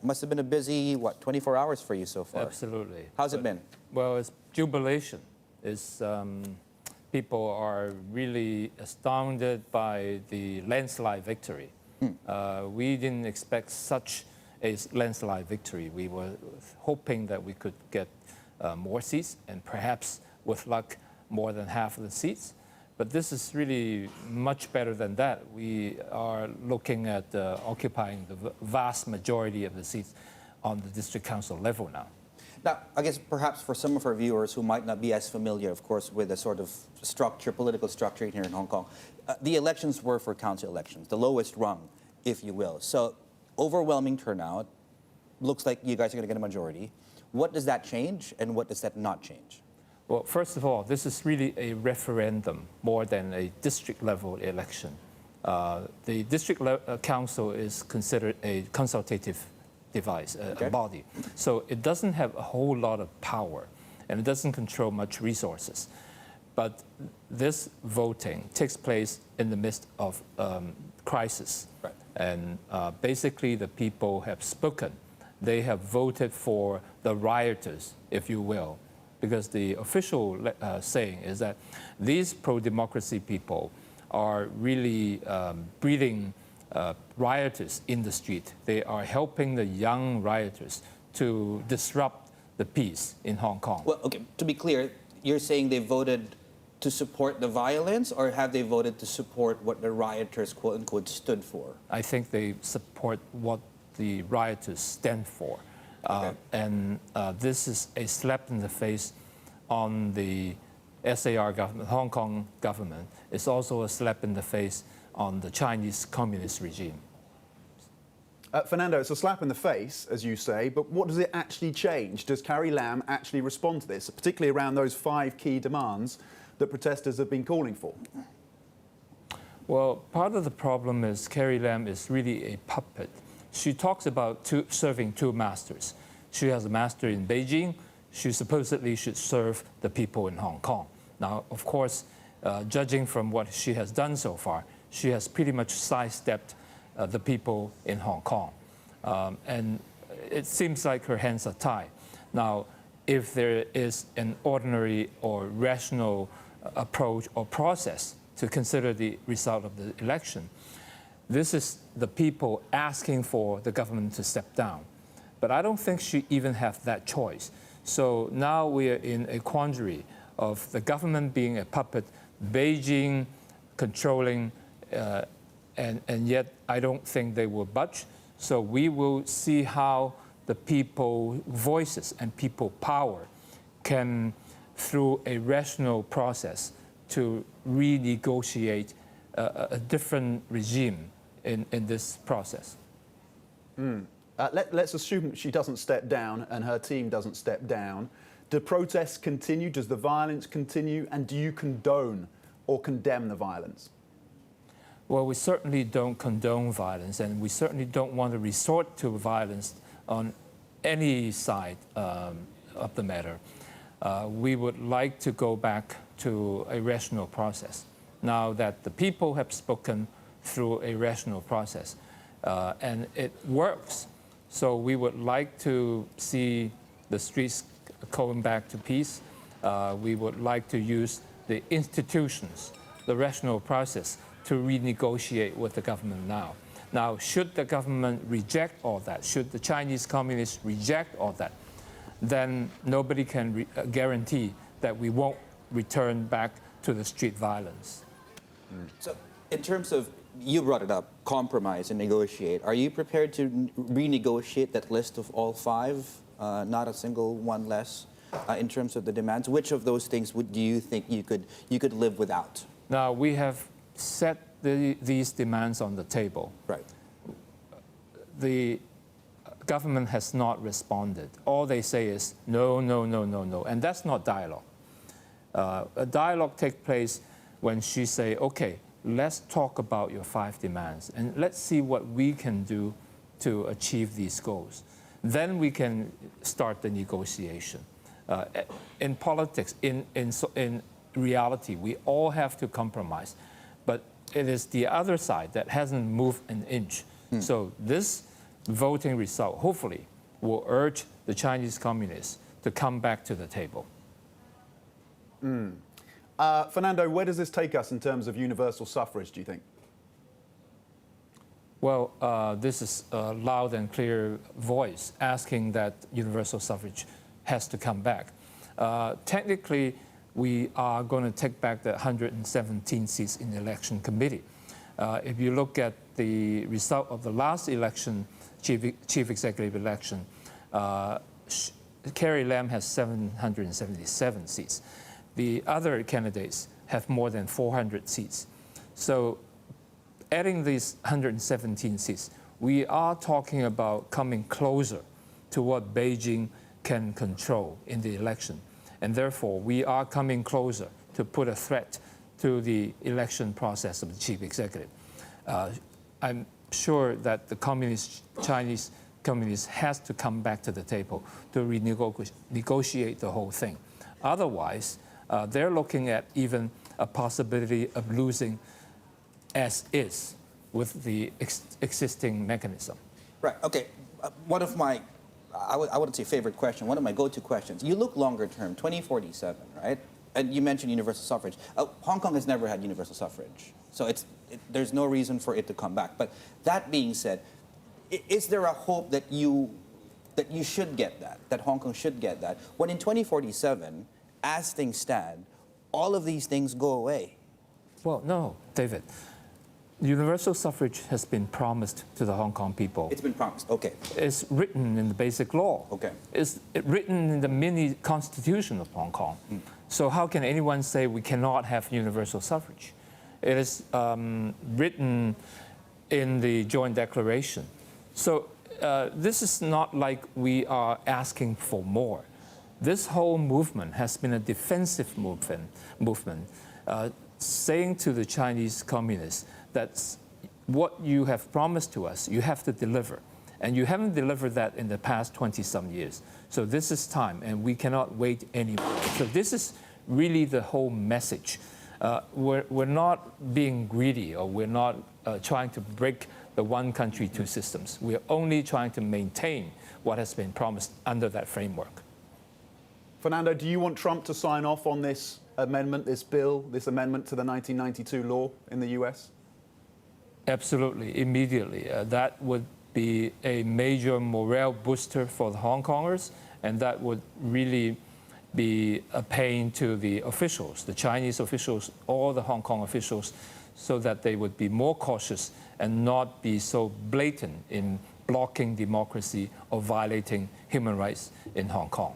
Must have been a busy, 24 hours for you so far? Absolutely. How's it been? Well, it's jubilation. People are really astounded by the landslide victory. We didn't expect such a landslide victory. We were hoping that we could get more seats and perhaps, with luck, more than half of the seats. But this is really much better than that. We are looking at occupying the vast majority of the seats on the district council level now. Now, I guess perhaps for some of our viewers who might not be as familiar, of course, with the sort of structure, political structure here in Hong Kong, the elections were for council elections, the lowest rung, if you will. So overwhelming turnout, looks like you guys are going to get a majority. What does that change and what does that not change? Well, first of all, this is really a referendum more than a district-level election. The district council is considered a consultative device, a body. So it doesn't have a whole lot of power, and it doesn't control much resources. But this voting takes place in the midst of crisis. Right. And basically, the people have spoken. They have voted for the rioters, if you will, because the official saying is that these pro-democracy people are really breeding rioters in the street. They are helping the young rioters to disrupt the peace in Hong Kong. Well, okay, to be clear, you're saying they voted to support the violence, or have they voted to support what the rioters, quote-unquote, stood for? I think they support what the rioters stand for. And this is a slap in the face on the SAR government, Hong Kong government. It's also a slap in the face on the Chinese communist regime. Fernando, it's a slap in the face, as you say, but what does it actually change? Does Carrie Lam actually respond to this, particularly around those 5 key demands that protesters have been calling for? Well, part of the problem is Carrie Lam is really a puppet. She talks about serving 2 masters. She has a master in Beijing. She supposedly should serve the people in Hong Kong. Now, of course, judging from what she has done so far, she has pretty much sidestepped the people in Hong Kong. And it seems like her hands are tied. Now, if there is an ordinary or rational approach or process to consider the result of the election, this is the people asking for the government to step down. But I don't think she even has that choice. So now we are in a quandary of the government being a puppet, Beijing controlling, and yet I don't think they will budge. So we will see how the people voices and people power can, through a rational process, to renegotiate a different regime in this process. Let's assume she doesn't step down and her team doesn't step down. Do protests continue? Does the violence continue? And do you condone or condemn the violence? Well, we certainly don't condone violence, and we certainly don't want to resort to violence on any side of the matter. We would like to go back to a rational process. Now that the people have spoken through a rational process, and it works. So we would like to see the streets going back to peace. We would like to use the institutions, the rational process, to renegotiate with the government now. Now, should the government reject all that, should the Chinese communists reject all that, then nobody can guarantee that we won't return back to the street violence. So in terms of, you brought it up, compromise and negotiate. Are you prepared to renegotiate that list of all 5, not a single one less, in terms of the demands? Which of those things do you think you could live without? Now, we have set these demands on the table. Right. The government has not responded. All they say is no, no, no, no, no, and that's not dialogue. A dialogue takes place when she say, okay, let's talk about your 5 demands and let's see what we can do to achieve these goals. Then we can start the negotiation. In politics, in reality, we all have to compromise, but it is the other side that hasn't moved an inch. So this voting result, hopefully, will urge the Chinese communists to come back to the table. Fernando, where does this take us in terms of universal suffrage, do you think? Well, this is a loud and clear voice asking that universal suffrage has to come back. Technically, we are going to take back the 117 seats in the election committee. If you look at the result of the last election, chief executive election, Carrie Lam has 777 seats. The other candidates have more than 400 seats. So adding these 117 seats, we are talking about coming closer to what Beijing can control in the election. And therefore, we are coming closer to put a threat to the election process of the chief executive. I'm sure that the Chinese communists has to come back to the table to negotiate the whole thing. Otherwise, they're looking at even a possibility of losing as is with the existing mechanism. Right, okay. One of my, I wouldn't say favorite question, one of my go-to questions. You look longer term, 2047, right? And you mentioned universal suffrage. Hong Kong has never had universal suffrage. So there's no reason for it to come back. But that being said, is there a hope that you should get that Hong Kong should get that, when in 2047, as things stand, all of these things go away? Well, no, David. Universal suffrage has been promised to the Hong Kong people. It's been promised, okay. It's written in the basic law. Okay. It's written in the mini constitution of Hong Kong. So how can anyone say we cannot have universal suffrage? It is written in the joint declaration. So this is not like we are asking for more. This whole movement has been a defensive movement saying to the Chinese communists that what you have promised to us, you have to deliver. And you haven't delivered that in the past 20-some years. So this is time, and we cannot wait anymore. So this is really the whole message. We're not being greedy, or we're not trying to break the one country, two systems. We're only trying to maintain what has been promised under that framework. Fernando, do you want Trump to sign off on this amendment, this bill, this amendment to the 1992 law in the US? Absolutely, immediately. That would be a major morale booster for the Hong Kongers, and that would really be a pain to the officials, the Chinese officials, all the Hong Kong officials, so that they would be more cautious and not be so blatant in blocking democracy or violating human rights in Hong Kong.